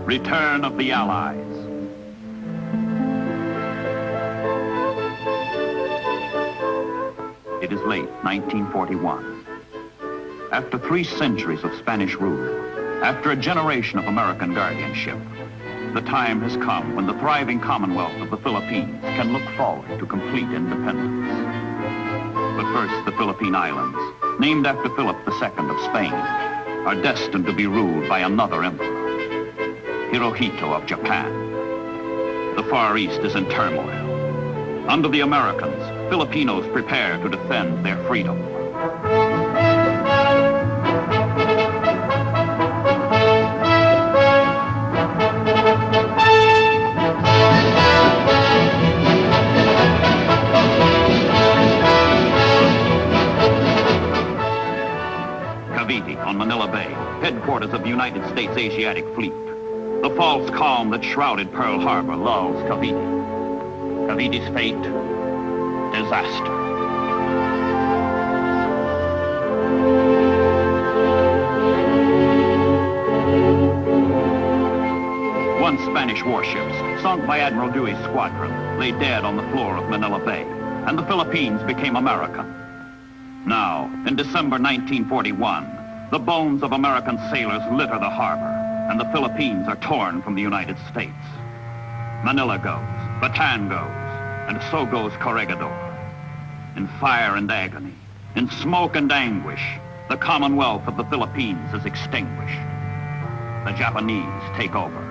Return of the Allies. It is late 1941. After 3 centuries of Spanish rule, after a generation of American guardianship, the time has come when the thriving Commonwealth of the Philippines can look forward to complete independence. But first, the Philippine Islands, named after Philip II of Spain, are destined to be ruled by another emperor, Hirohito of Japan. The Far East is in turmoil. Under the Americans, Filipinos prepare to defend their freedom. On Manila Bay, headquarters of the United States Asiatic Fleet. The false calm that shrouded Pearl Harbor lulls Cavite. Cavite's fate, disaster. One Spanish warships, sunk by Admiral Dewey's squadron, lay dead on the floor of Manila Bay, and the Philippines became American. Now, in December 1941, the bones of American sailors litter the harbor, and the Philippines are torn from the United States. Manila goes, Bataan goes, and so goes Corregidor. In fire and agony, in smoke and anguish, the Commonwealth of the Philippines is extinguished. The Japanese take over.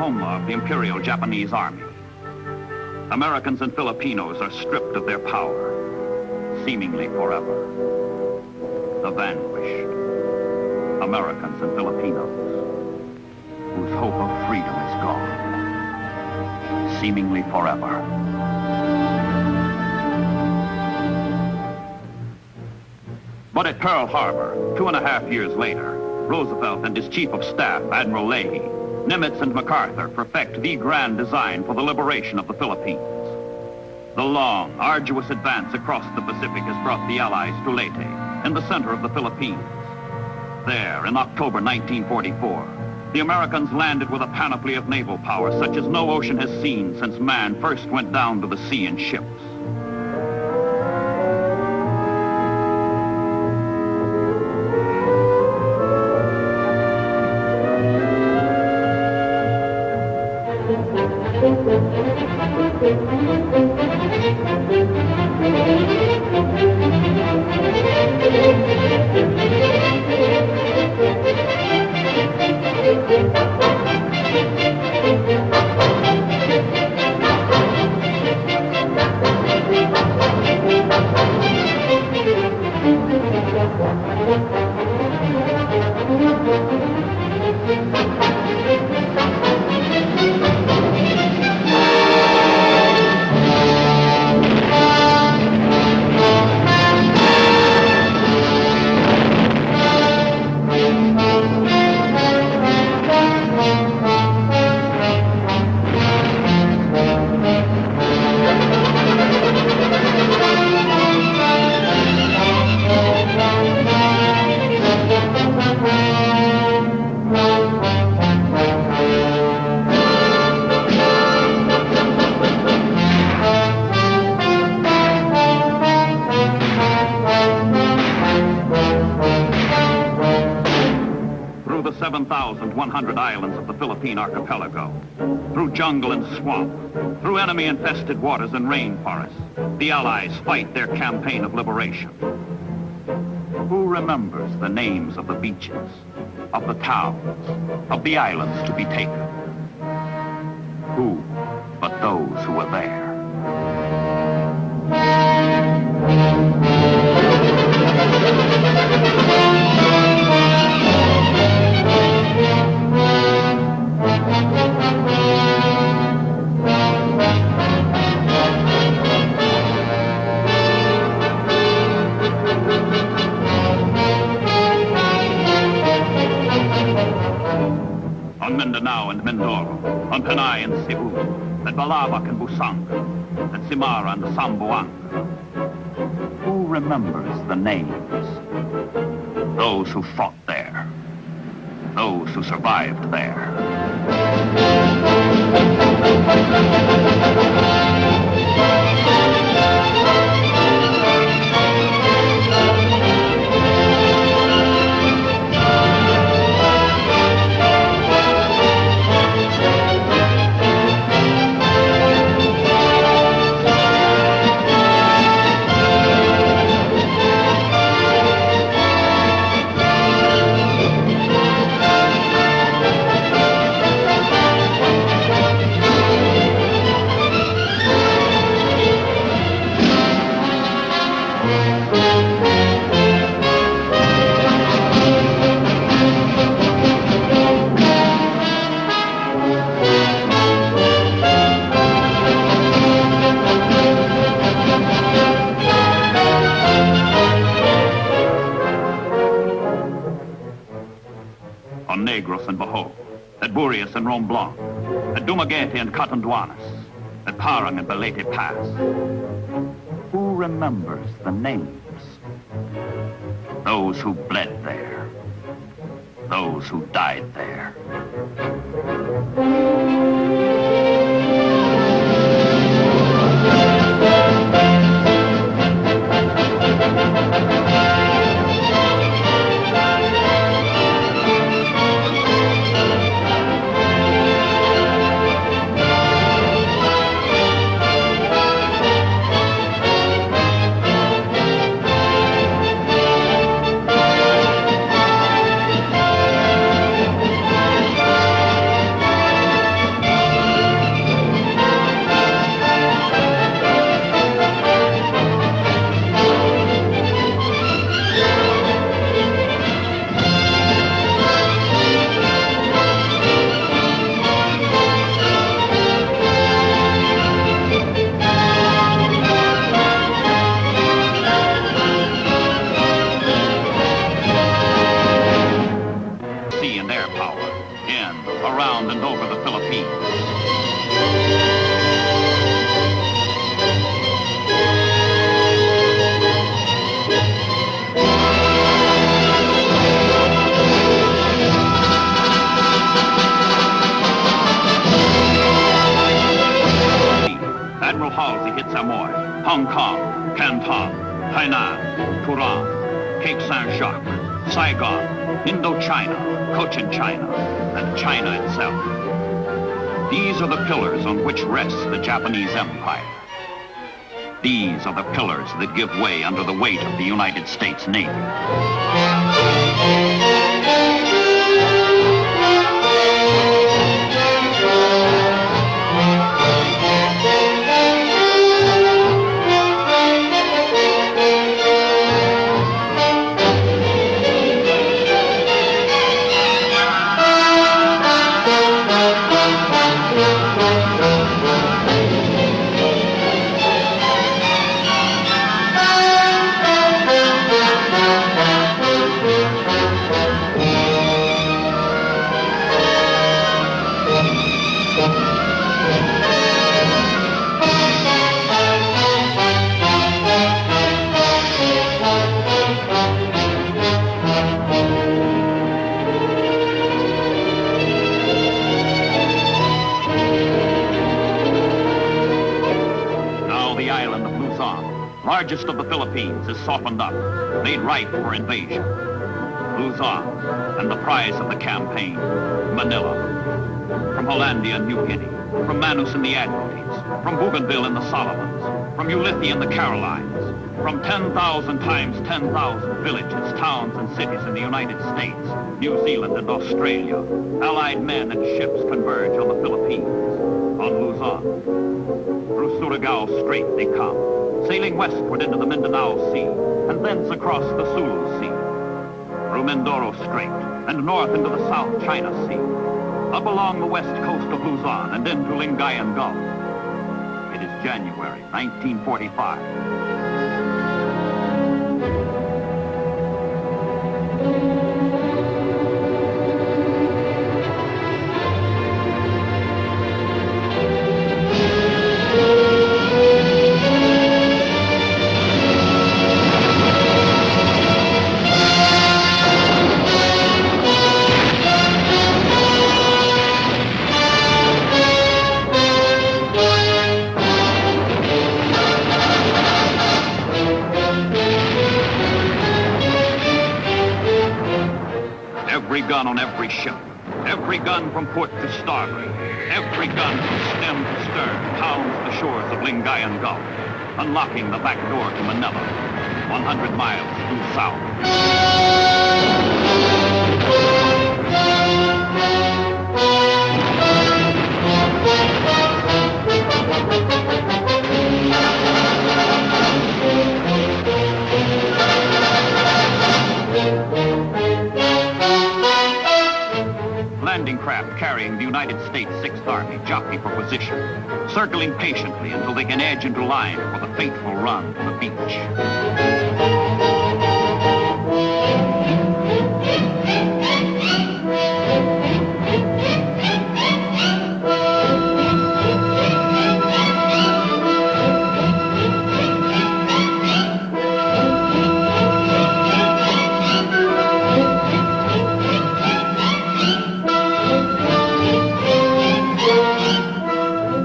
Of the Imperial Japanese Army. Americans and Filipinos are stripped of their power, seemingly forever. The vanquished, Americans and Filipinos, whose hope of freedom is gone, seemingly forever. But at Pearl Harbor, 2.5 years later, Roosevelt and his Chief of Staff, Admiral Leahy, Nimitz and Macarthur perfect the grand design for the liberation of the Philippines. The long, arduous advance across the Pacific has brought the Allies to Leyte, in the center of the Philippines. There, in October 1944, the Americans landed with a panoply of naval power such as no ocean has seen since man first went down to the sea in ships. the 7,100 islands of the Philippine archipelago, through jungle and swamp, through enemy-infested waters and rainforests, the Allies fight their campaign of liberation. Who remembers the names of the beaches, of the towns, of the islands to be taken? Who but those who were there? on Penay and Cebu, at Balabac and Busang, at Simara and Sambuang. Who remembers the names? Those who fought there, those who survived there. On Negros and Bohol, at Burias and Rome Blanc, at Dumaguete and Catanduanes, at Parang and Balete Pass. Who remembers the names? Those who bled there, those who died there. Around and over the Philippines. Admiral Halsey hits Amoy, Hong Kong, Canton, Hainan, Turan, Cape Saint-Jacques, Saigon, Indochina, Cochin China, and China itself. These are the pillars on which rests the Japanese Empire. These are the pillars that give way under the weight of the United States Navy. Largest of the Philippines is softened up, made ripe for invasion. Luzon, and the prize of the campaign, Manila. From Hollandia and New Guinea, from Manus in the Admiralties, from Bougainville in the Solomons, from Ulithi in the Carolines, from 10,000 times 10,000 villages, towns, and cities in the United States, New Zealand, and Australia, Allied men and ships converge on the Philippines, on Luzon. Through Surigao Strait they come, sailing westward into the Mindanao Sea, and thence across the Sulu Sea, through Mindoro Strait, and north into the South China Sea, up along the west coast of Luzon, and into Lingayen Gulf. It is January 1945. gun on every ship. Every gun from port to starboard. Every gun from stem to stern pounds the shores of Lingayen Gulf, unlocking the back door to Manila, 100 miles due south. Landing craft carrying the United States 6th Army jockey for position, circling patiently until they can edge into line for the fateful run to the beach.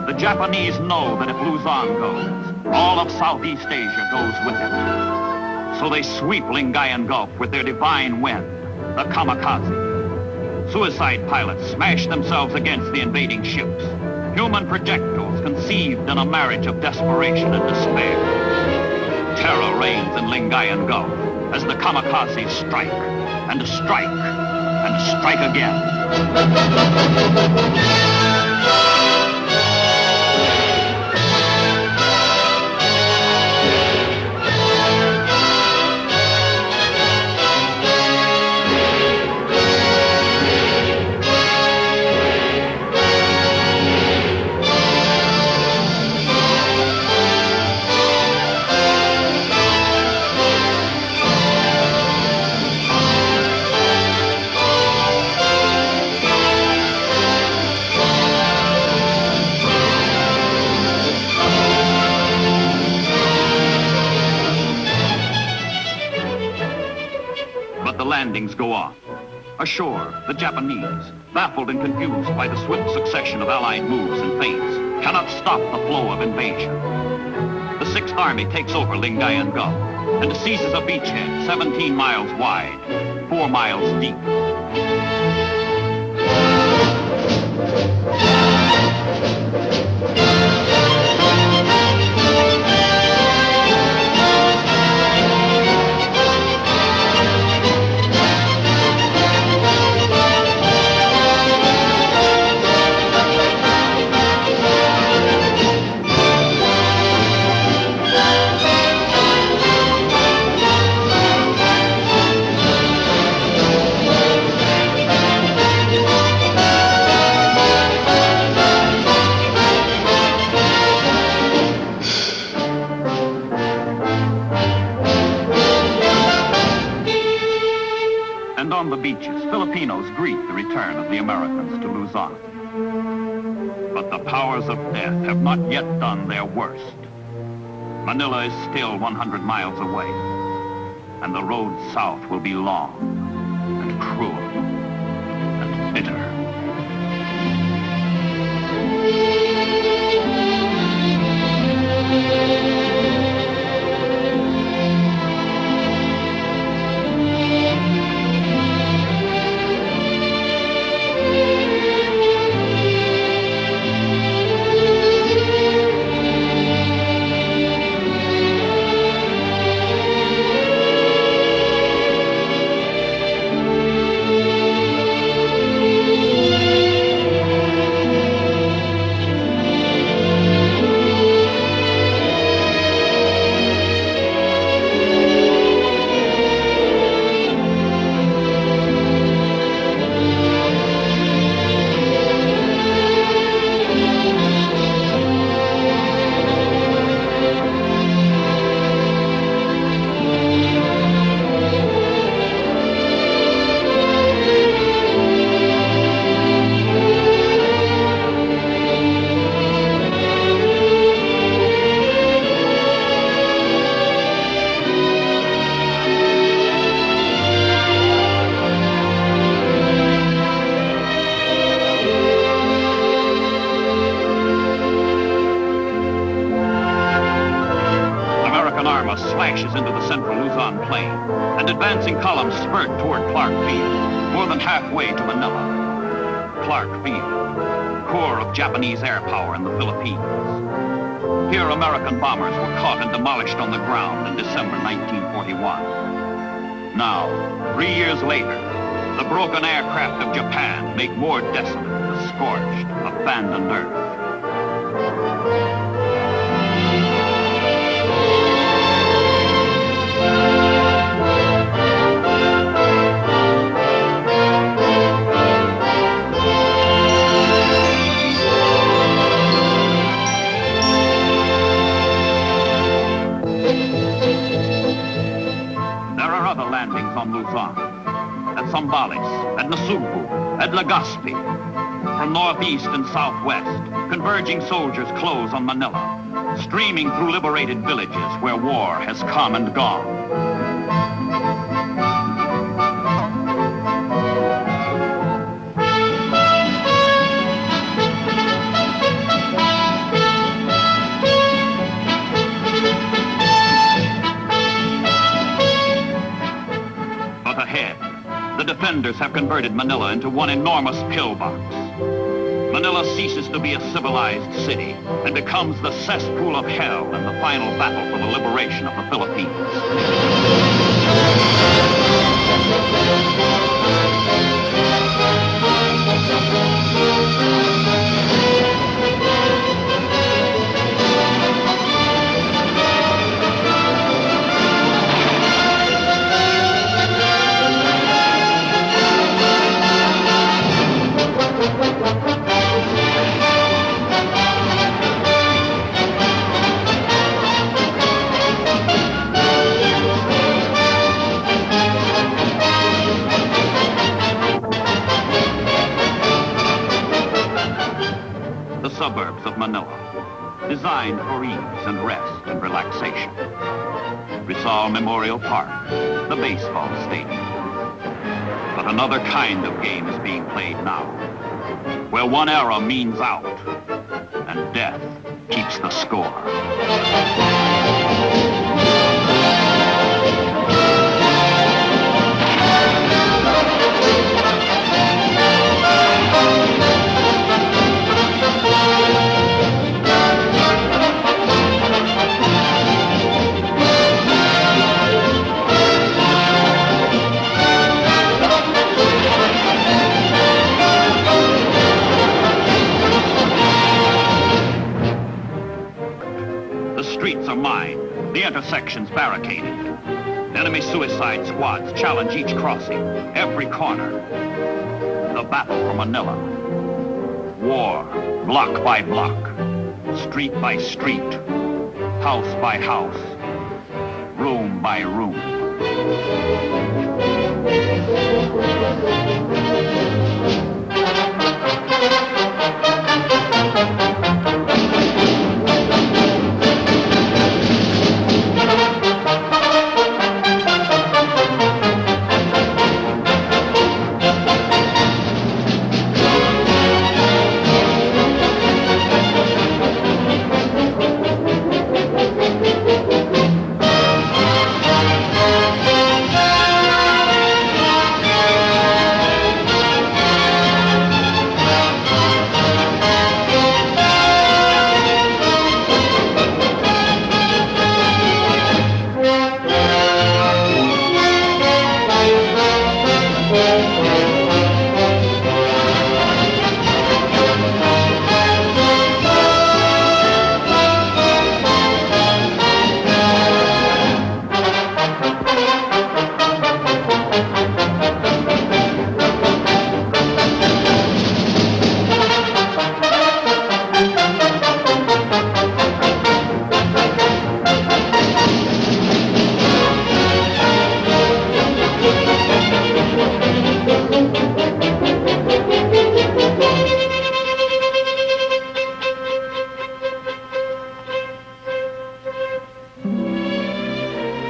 The Japanese know that if Luzon goes, all of Southeast Asia goes with it. So they sweep Lingayen Gulf with their divine wind, the kamikaze. Suicide pilots smash themselves against the invading ships, human projectiles conceived in a marriage of desperation and despair. Terror reigns in Lingayen Gulf as the kamikazes strike, and strike, and strike again. But the landings go on. Ashore, the Japanese, baffled and confused by the swift succession of Allied moves and feints, cannot stop the flow of invasion. The 6th Army takes over Lingayen Gulf and seizes a beachhead 17 miles wide, 4 miles deep. And on the beaches, Filipinos greet the return of the Americans to Luzon. But the powers of death have not yet done their worst. Manila is still 100 miles away, and the road south will be long and cruel and bitter. Manila slashes into the central Luzon plain, and advancing columns spurt toward Clark Field, more than halfway to Manila. Clark Field, core of Japanese air power in the Philippines. Here, American bombers were caught and demolished on the ground in December 1941. Now, 3 years later, the broken aircraft of Japan make more desolate the scorched, abandoned earth. Landings on Luzon, at Zambales, at Nasugbu, at Legazpi. From northeast and southwest, converging soldiers close on Manila, streaming through liberated villages where war has come and gone. The defenders have converted Manila into one enormous pillbox. Manila ceases to be a civilized city and becomes the cesspool of hell in the final battle for the liberation of the Philippines. Suburbs of Manila, designed for ease and rest and relaxation. Rizal Memorial Park, the baseball stadium. But another kind of game is being played now, where one era means out and death keeps the score. The intersections barricaded. Enemy suicide squads challenge each crossing, every corner. The battle for Manila. War, block by block, street by street, house by house, room by room.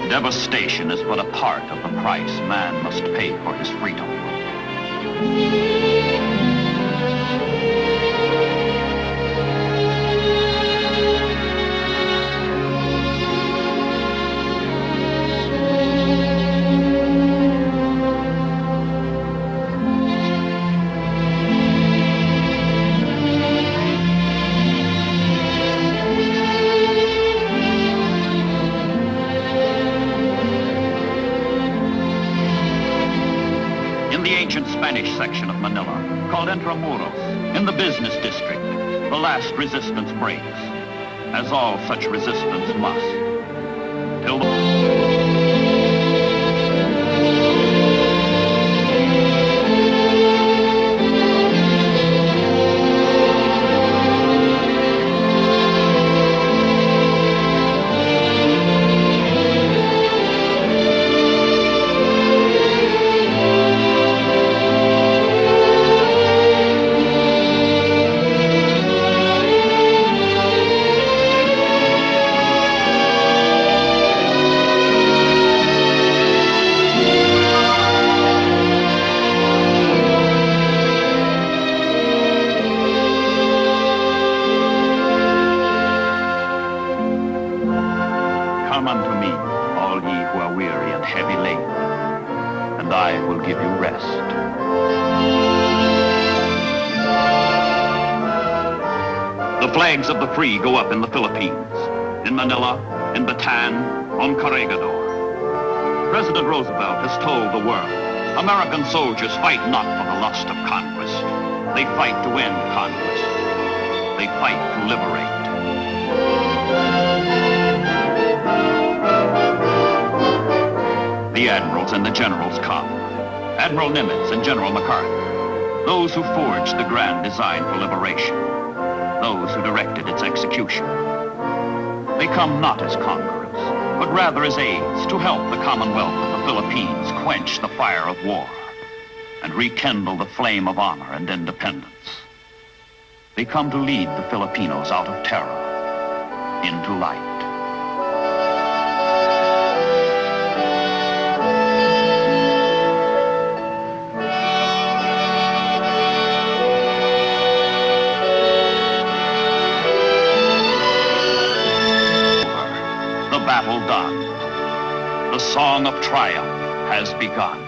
Devastation is but a part of the price man must pay for his freedom. Spanish section of Manila, called Intramuros, in the business district, the last resistance breaks, as all such resistance must. Till Come unto me, all ye who are weary and heavy laden, and I will give you rest. The flags of the free go up in the Philippines, in Manila, in Bataan, on Corregidor. President Roosevelt has told the world, American soldiers fight not for the lust of conquest. They fight to end conquest. They fight to liberate. The admirals and the generals come. Admiral Nimitz and General Macarthur, those who forged the grand design for liberation, those who directed its execution. They come not as conquerors, but rather as aides to help the Commonwealth of the Philippines quench the fire of war and rekindle the flame of honor and independence. They come to lead the Filipinos out of terror into light. The battle done. The song of triumph has begun.